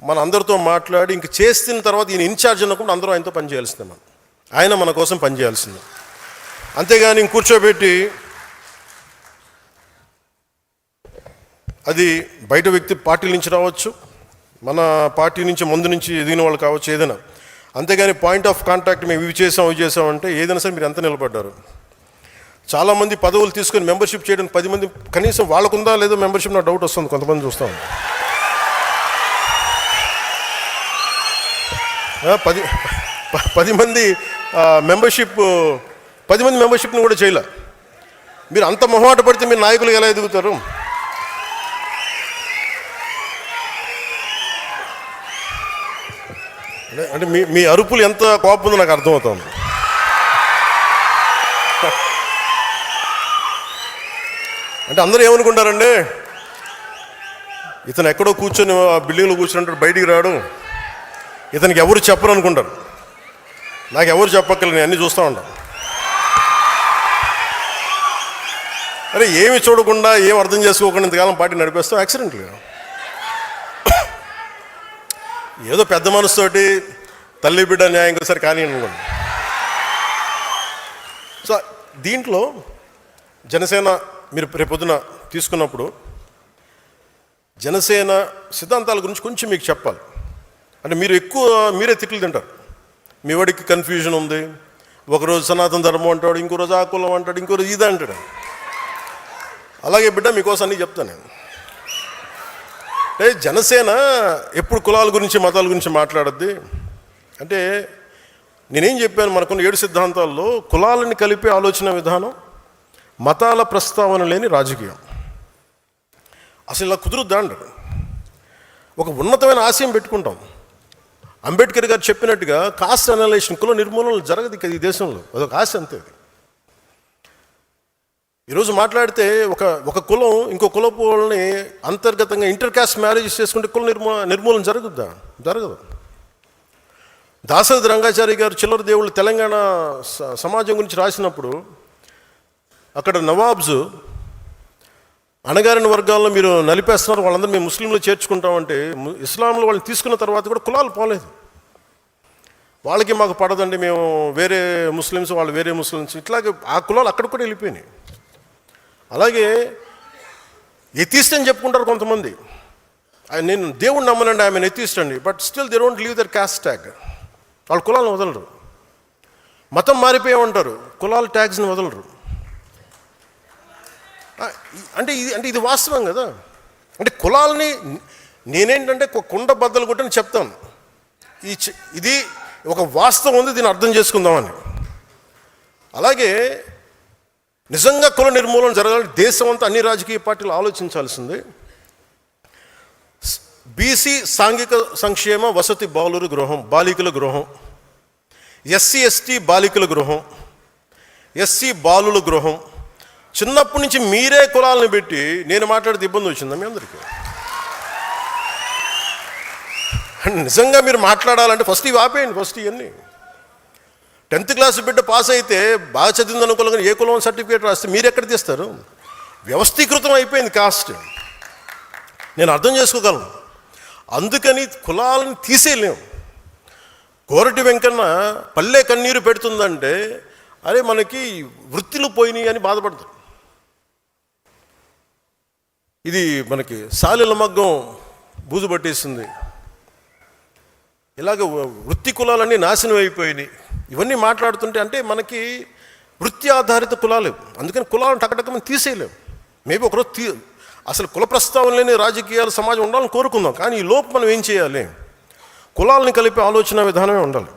మన అందరితో మాట్లాడి ఇంక చేసిన తర్వాత ఈయన ఇన్ఛార్జ్ అన్నప్పుడు అందరూ ఆయనతో పనిచేయాల్సిందే. ఆయన మన కోసం పనిచేయాల్సిందే. అంతేగాని ఇంక కూర్చోబెట్టి అది బయట వ్యక్తి పార్టీల నుంచి రావచ్చు, మన పార్టీ నుంచి ముందు నుంచి ఎదిగిన వాళ్ళు కావచ్చు, ఏదైనా. అంతేగాని పాయింట్ ఆఫ్ కాంటాక్ట్ మేము ఇవి చేసామంటే ఏదైనా సరే మీరు ఎంత నిలబడ్డారు. చాలామంది పదవులు తీసుకొని మెంబర్షిప్ చేయడానికి 10 మంది కనీసం వాళ్ళకుందా లేదో మెంబర్షిప్ నాకు డౌట్ వస్తుంది. కొంతమంది చూస్తాం 10 మంది మెంబర్షిప్ 10 మంది మెంబర్షిప్ని కూడా చేయలే. మీరు అంత మొహమాట పడితే మీరు నాయకులు ఎలా ఎదుగుతారు? అంటే మీ అరుపులు ఎంత కోపం ఉందో నాకు అర్థమవుతుంది. అంటే అందరూ ఏమనుకుంటారండి, ఇతను ఎక్కడో కూర్చొని బిల్డింగ్లో కూర్చుంటాడు, బయటికి రాడు, ఇతనికి ఎవరు చెప్పరు అనుకుంటారు. నాకు ఎవరు చెప్పక్కర్లేదు, నేను అన్నీ చూస్తూ ఉంటాను. అరే ఏమి చూడకుండా ఏం అర్థం చేసుకోకుండా ఇంతకాలం పార్టీ నడిపేస్తాం యాక్సిడెంట్గా. ఏదో పెద్ద మనసుతోటి తల్లి బిడ్డ న్యాయం సరే కానీ అనుకోండి. సో దీంట్లో జనసేన మీరు రేపొద్దున తీసుకున్నప్పుడు జనసేన సిద్ధాంతాల గురించి కొంచెం మీకు చెప్పాలి. అంటే మీరే తిట్లు తింటారు. మీ వాడికి కన్ఫ్యూజన్ ఉంది, ఒకరోజు సనాతన ధర్మం అంటాడు, ఇంకో రోజు ఆ కులం అంటాడు, ఇంకో రోజు ఇది అంటాడు. అలాగే బిడ్డ మీకోసం అన్నీ చెప్తాను నేను. అంటే జనసేన ఎప్పుడు కులాల గురించి మతాల గురించి మాట్లాడద్ది. అంటే నేనేం చెప్పాను, మనకున్న 7 సిద్ధాంతాల్లో కులాలని కలిపే ఆలోచన విధానం, మతాల ప్రస్తావన లేని రాజకీయం. అసలు ఇలా కుదురుద్దా అంటారు. ఒక ఉన్నతమైన ఆశయం పెట్టుకుంటాం. అంబేద్కర్ గారు చెప్పినట్టుగా కాస్ట్ అనలైజేషన్, కుల నిర్మూలన జరగదు ఈ దేశంలో. అదొక ఆశ అంతే. ఈరోజు మాట్లాడితే ఒక కులం ఇంకో కులపు వాళ్ళని అంతర్గతంగా ఇంటర్ కాస్ట్ మ్యారేజెస్ చేసుకుంటే కుల నిర్మూలన జరగదు. దాశరథి రంగాచారి గారు చిల్లర దేవుళ్ళు తెలంగాణ సమాజం గురించి రాసినప్పుడు అక్కడ నవాబ్స్ అణగారిన వర్గాల్లో మీరు నలిపేస్తున్నారు, వాళ్ళందరూ మేము ముస్లింలు చేర్చుకుంటామంటే ఇస్లాంలో వాళ్ళని తీసుకున్న తర్వాత కూడా కులాలు పోలేదు. వాళ్ళకి మాకు పడదండి, మేము వేరే ముస్లిమ్స్, వాళ్ళు వేరే ముస్లిమ్స్, ఇట్లాగే ఆ కులాలు అక్కడ కూడా వెళ్ళిపోయినాయి. అలాగే ఎథిస్ట్ అని చెప్పుకుంటారు కొంతమంది. నేను దేవుడిని నమ్మనండి, ఆమె ఎథిస్ట్ అండి, but still they don't leave their caste tag. వాళ్ళు కులాలను వదలరు. మతం మారిపోయామంటారు, కులాల ట్యాగ్స్ని వదలరు. అంటే ఇది వాస్తవం కదా. అంటే కులాలని నేనేంటంటే కుండ బద్దలు కొట్టని చెప్తాను. ఇది ఒక వాస్తవం ఉంది, దీన్ని అర్థం చేసుకుందామని. అలాగే నిజంగా కుల నిర్మూలన జరగాలంటే దేశం అంతా అన్ని రాజకీయ పార్టీలు ఆలోచించాల్సింది. బీసీ సాంఘిక సంక్షేమ వసతి బాలికల గృహం, ఎస్సీ ఎస్టీ బాలికల గృహం, ఎస్సీ బాలుల గృహం. చిన్నప్పటి నుంచి మీరే కులాలను పెట్టి నేను మాట్లాడితే ఇబ్బంది వచ్చిందా మీ అందరికీ? నిజంగా మీరు మాట్లాడాలంటే ఫస్ట్ ఇవి ఆపేయండి. ఫస్ట్ ఇవన్నీ 10th క్లాస్ బిడ్డ పాస్ అయితే బాగా చదివింది అనుకోవాలి, ఏ కులం సర్టిఫికేట్ రాస్తే మీరు ఎక్కడ తీస్తారు? వ్యవస్థీకృతం అయిపోయింది కాస్ట్. నేను అర్థం చేసుకోగలను. అందుకని కులాలను తీసేయలేము. కోరటి వెంకన్న పల్లె కన్నీరు పెడుతుందంటే అరే మనకి వృత్తిలు పోయినాయి అని బాధపడతారు. ఇది మనకి సాలెల మగ్గం బూజు పట్టేసింది, ఇలాగ వృత్తి కులాలన్నీ నాశనం అయిపోయినాయి. ఇవన్నీ మాట్లాడుతుంటే అంటే మనకి వృత్తి ఆధారిత కులాలు. అందుకని కులాలను టకటకమని తీసేయలేము. మేబీ ఒకరోజు అసలు కుల ప్రస్తావన లేని రాజకీయాలు సమాజం ఉండాలని కోరుకుందాం. కానీ ఈ లోపు మనం ఏం చేయాలి? కులాలని కలిపే ఆలోచన విధానమే ఉండాలి.